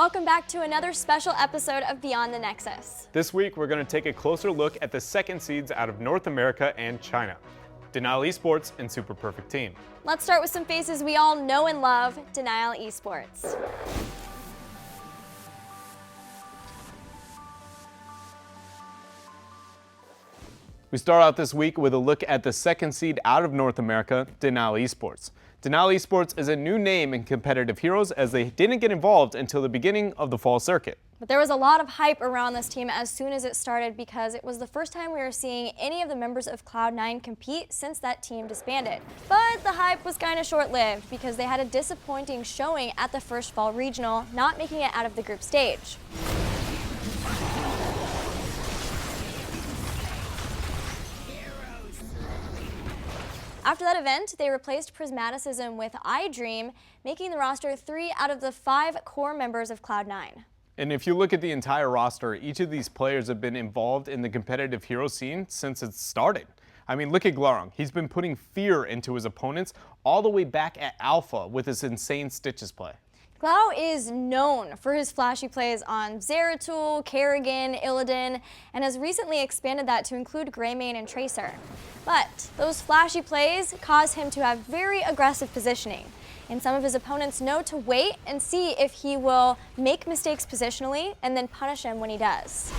Welcome back to another special episode of Beyond the Nexus. This week, we're going to take a closer look at the second seeds out of North America and China, Denial Esports and Super Perfect Team. Let's start with some faces we all know and love, Denial Esports. We start out this week with a look at the second seed out of North America, Denial Esports. Denial Esports is a new name in competitive heroes as they didn't get involved until the beginning of the fall circuit. But there was a lot of hype around this team as soon as it started because it was the first time we were seeing any of the members of Cloud9 compete since that team disbanded. But the hype was kind of short-lived because they had a disappointing showing at the first fall regional, not making it out of the group stage. After that event, they replaced Prismaticism with iDream, making the roster 3 out of the 5 core members of Cloud9. And if you look at the entire roster, each of these players have been involved in the competitive hero scene since it started. I mean, look at Glarung. He's been putting fear into his opponents all the way back at Alpha with his insane Stitches play. Glau is known for his flashy plays on Zeratul, Kerrigan, Illidan, and has recently expanded that to include Greymane and Tracer. But those flashy plays cause him to have very aggressive positioning, and some of his opponents know to wait and see if he will make mistakes positionally and then punish him when he does.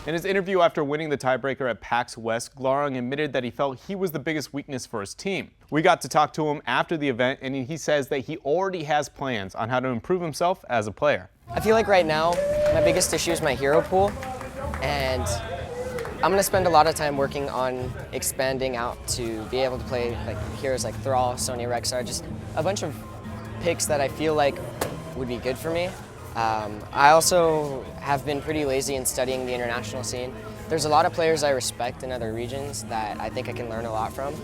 In his interview after winning the tiebreaker at PAX West, Glarung admitted that he felt he was the biggest weakness for his team. We got to talk to him after the event, and he says that he already has plans on how to improve himself as a player. I feel like right now, my biggest issue is my hero pool, and I'm going to spend a lot of time working on expanding out to be able to play like heroes like Thrall, Sonya Rexar, just a bunch of picks that I feel like would be good for me. I also have been pretty lazy in studying the international scene. There's a lot of players I respect in other regions that I think I can learn a lot from,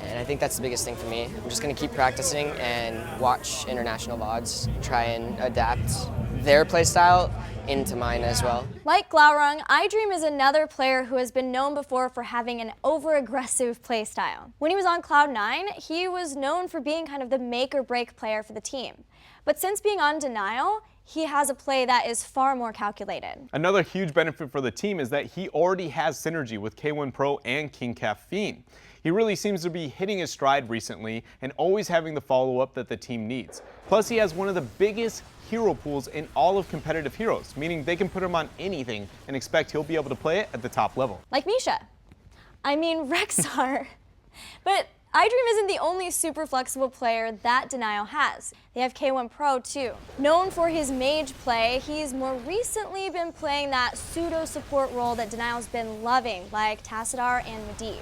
and I think that's the biggest thing for me. I'm just going to keep practicing and watch international VODs, try and adapt their playstyle into mine as well. Like Glarung, iDream is another player who has been known before for having an over-aggressive playstyle. When he was on Cloud9, he was known for being kind of the make-or-break player for the team. But since being on Denial, he has a play that is far more calculated. Another huge benefit for the team is that he already has synergy with K1 Pro and King Caffeine. He really seems to be hitting his stride recently and always having the follow-up that the team needs. Plus, he has one of the biggest hero pools in all of competitive heroes, meaning they can put him on anything and expect he'll be able to play it at the top level. Like Misha. I mean, Rexar. But iDream isn't the only super flexible player that Denial has. They have K1 Pro too. Known for his mage play, he's more recently been playing that pseudo-support role that Denial's been loving, like Tassadar and Medivh.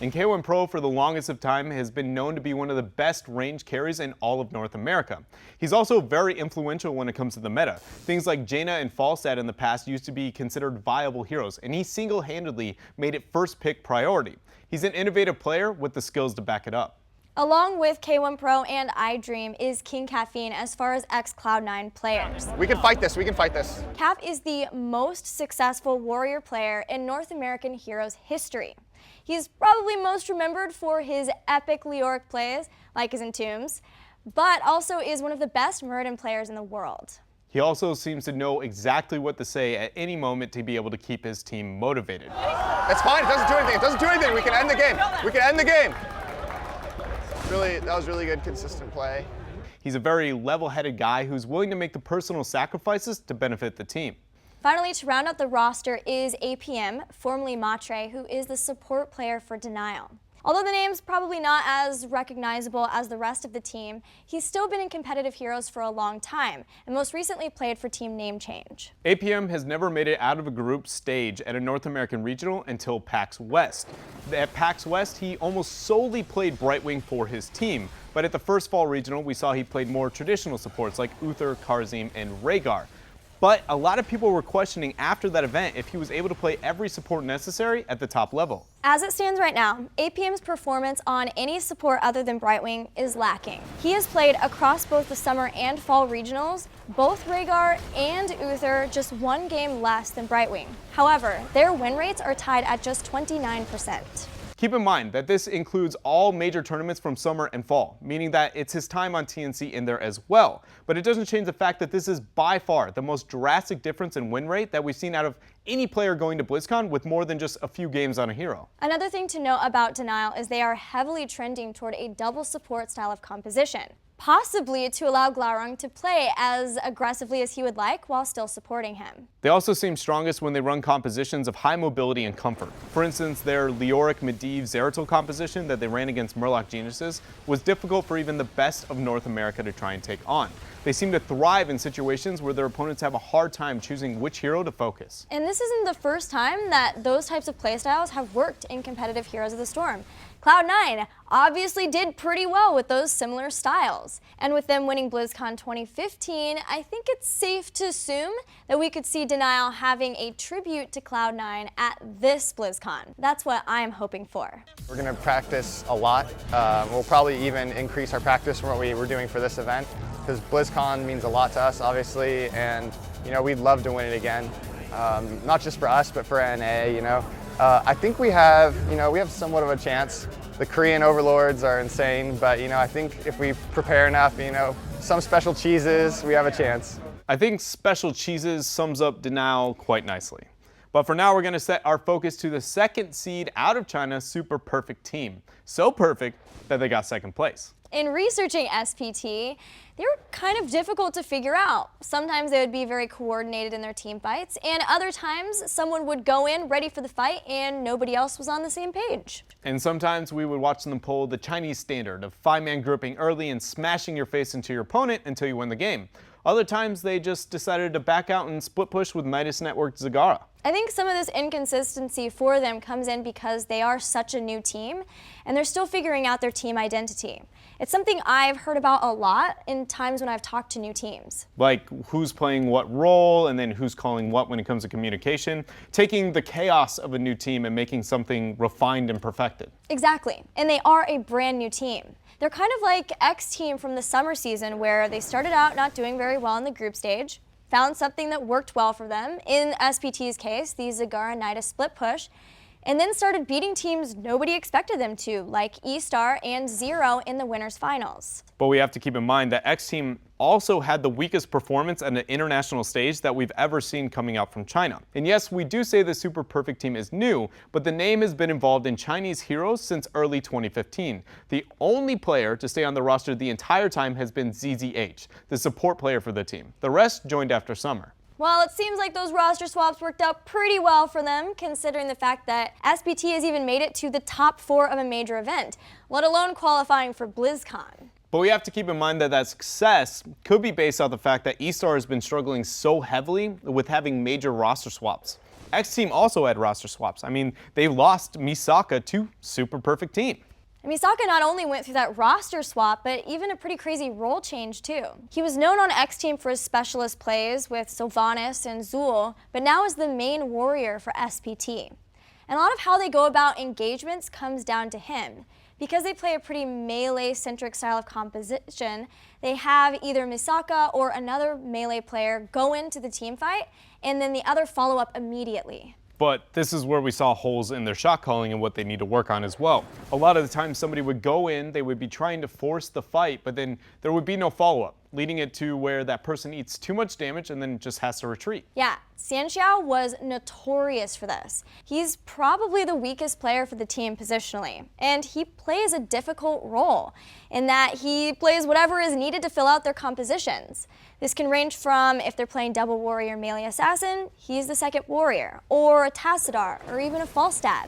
And K1 Pro for the longest of time has been known to be one of the best range carries in all of North America. He's also very influential when it comes to the meta. Things like Jaina and Falstad in the past used to be considered viable heroes, and he single-handedly made it first pick priority. He's an innovative player with the skills to back it up. Along with K1 Pro and iDream is King Caffeine as far as ex-Cloud9 players. We can fight this, we can fight this. Cap is the most successful warrior player in North American heroes history. He's probably most remembered for his epic Leoric plays, like his Entombs, but also is one of the best Muradin players in the world. He also seems to know exactly what to say at any moment to be able to keep his team motivated. It's fine, it doesn't do anything, it doesn't do anything. We can end the game, we can end the game. Really, that was really good, consistent play. He's a very level-headed guy who's willing to make the personal sacrifices to benefit the team. Finally, to round out the roster is APM, formerly Matre, who is the support player for Denial. Although the name's probably not as recognizable as the rest of the team, he's still been in competitive heroes for a long time, and most recently played for Team Name Change. APM has never made it out of a group stage at a North American regional until PAX West. At PAX West, he almost solely played Brightwing for his team, but at the first fall regional, we saw he played more traditional supports like Uther, Karzim, and Rhaegar. But a lot of people were questioning after that event if he was able to play every support necessary at the top level. As it stands right now, APM's performance on any support other than Brightwing is lacking. He has played across both the summer and fall regionals, both Rhaegar and Uther just one game less than Brightwing. However, their win rates are tied at just 29%. Keep in mind that this includes all major tournaments from summer and fall, meaning that it's his time on TNC in there as well. But it doesn't change the fact that this is by far the most drastic difference in win rate that we've seen out of any player going to BlizzCon with more than just a few games on a hero. Another thing to note about Denial is they are heavily trending toward a double support style of composition, possibly to allow Glaurung to play as aggressively as he would like while still supporting him. They also seem strongest when they run compositions of high mobility and comfort. For instance, their Leoric Medivh Zeratul composition that they ran against Murloc Geniuses was difficult for even the best of North America to try and take on. They seem to thrive in situations where their opponents have a hard time choosing which hero to focus. And this isn't the first time that those types of playstyles have worked in competitive Heroes of the Storm. Cloud9 obviously did pretty well with those similar styles. And with them winning BlizzCon 2015, I think it's safe to assume that we could see Denial having a tribute to Cloud9 at this BlizzCon. That's what I'm hoping for. We're going to practice a lot. We'll probably even increase our practice from what we were doing for this event, because BlizzCon means a lot to us, obviously, and we'd love to win it again. Not just for us, but for NA. I think we have somewhat of a chance. The Korean overlords are insane, but I think if we prepare enough, some special cheeses, we have a chance. I think special cheeses sums up Denial quite nicely. But for now, we're going to set our focus to the second seed out of China Super Perfect team. So perfect that they got second place. In researching SPT, they were kind of difficult to figure out. Sometimes they would be very coordinated in their team fights, and other times someone would go in ready for the fight and nobody else was on the same page. And sometimes we would watch them pull the Chinese standard of 5-man grouping early and smashing your face into your opponent until you win the game. Other times they just decided to back out and split push with Midas Network Zagara. I think some of this inconsistency for them comes in because they are such a new team and they're still figuring out their team identity. It's something I've heard about a lot in times when I've talked to new teams. Like who's playing what role and then who's calling what when it comes to communication, taking the chaos of a new team and making something refined and perfected. Exactly, and they are a brand new team. They're kind of like X Team from the summer season where they started out not doing very well in the group stage, found something that worked well for them, in SPT's case, the Zagara Nidus split push, and then started beating teams nobody expected them to, like E-Star and Zero in the winners finals. But we have to keep in mind that X Team also had the weakest performance at an international stage that we've ever seen coming out from China. And yes, we do say the Super Perfect team is new, but the name has been involved in Chinese heroes since early 2015. The only player to stay on the roster the entire time has been ZZH, the support player for the team. The rest joined after summer. Well, it seems like those roster swaps worked out pretty well for them, considering the fact that SPT has even made it to the top 4 of a major event, let alone qualifying for BlizzCon. But we have to keep in mind that that success could be based on the fact that E-Star has been struggling so heavily with having major roster swaps. X Team also had roster swaps. I mean, they lost Misaka to Super Perfect Team. Misaka not only went through that roster swap, but even a pretty crazy role change too. He was known on X Team for his specialist plays with Sylvanas and Zul, but now is the main warrior for SPT. And a lot of how they go about engagements comes down to him. Because they play a pretty melee-centric style of composition, they have either Misaka or another melee player go into the team fight, and then the other follow up immediately. But this is where we saw holes in their shot calling and what they need to work on as well. A lot of the time somebody would go in, they would be trying to force the fight, but then there would be no follow-up, leading it to where that person eats too much damage and then just has to retreat. Yeah, Xianxiao was notorious for this. He's probably the weakest player for the team positionally, and he plays a difficult role in that he plays whatever is needed to fill out their compositions. This can range from if they're playing double warrior melee assassin, he's the second warrior, or a Tassadar, or even a Falstad.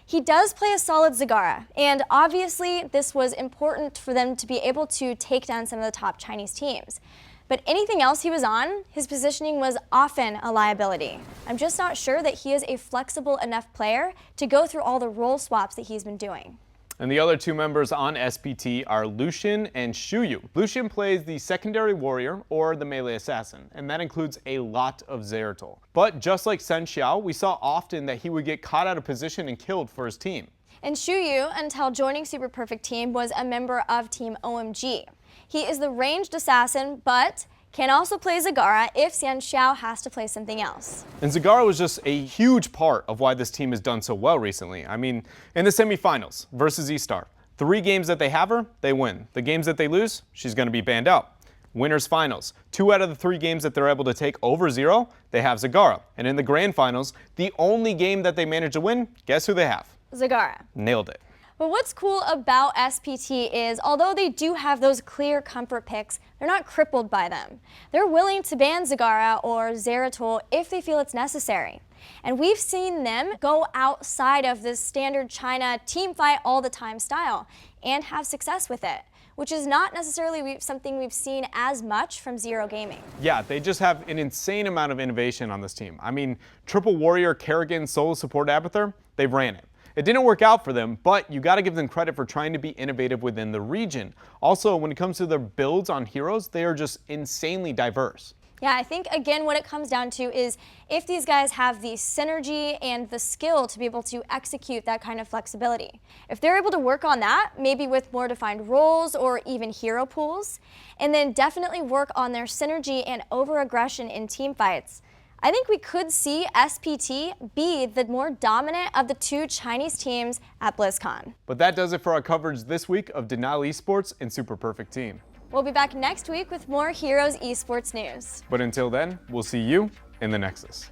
He does play a solid Zagara, and obviously this was important for them to be able to take down some of the top Chinese teams. But anything else he was on, his positioning was often a liability. I'm just not sure that he is a flexible enough player to go through all the role swaps that he's been doing. And the other two members on SPT are Lucian and Shuyu. Lucian plays the secondary warrior or the melee assassin, and that includes a lot of Zeratul. But just like Sen Xiao, we saw often that he would get caught out of position and killed for his team. And Shuyu, until joining Super Perfect Team, was a member of Team OMG. He is the ranged assassin, but can also play Zagara if Xiao has to play something else. And Zagara was just a huge part of why this team has done so well recently. I mean, in the semifinals versus E-Star, 3 games that they have her, they win. The games that they lose, she's going to be banned out. Winners finals, 2 out of the 3 games that they're able to take over 0, they have Zagara. And in the grand finals, the only game that they managed to win, guess who they have? Zagara. Nailed it. But what's cool about SPT is, although they do have those clear comfort picks, they're not crippled by them. They're willing to ban Zagara or Zeratul if they feel it's necessary. And we've seen them go outside of this standard China team fight all the time style and have success with it, which is not necessarily something we've seen as much from Zero Gaming. Yeah, they just have an insane amount of innovation on this team. I mean, Triple Warrior, Kerrigan, Solo Support Abathur, they ran it. It didn't work out for them, but you got to give them credit for trying to be innovative within the region. Also, when it comes to their builds on heroes, they are just insanely diverse. Yeah, I think, again, what it comes down to is if these guys have the synergy and the skill to be able to execute that kind of flexibility. If they're able to work on that, maybe with more defined roles or even hero pools, and then definitely work on their synergy and over-aggression in team fights, I think we could see SPT be the more dominant of the 2 Chinese teams at BlizzCon. But that does it for our coverage this week of Denial Esports and Super Perfect Team. We'll be back next week with more Heroes Esports news. But until then, we'll see you in the Nexus.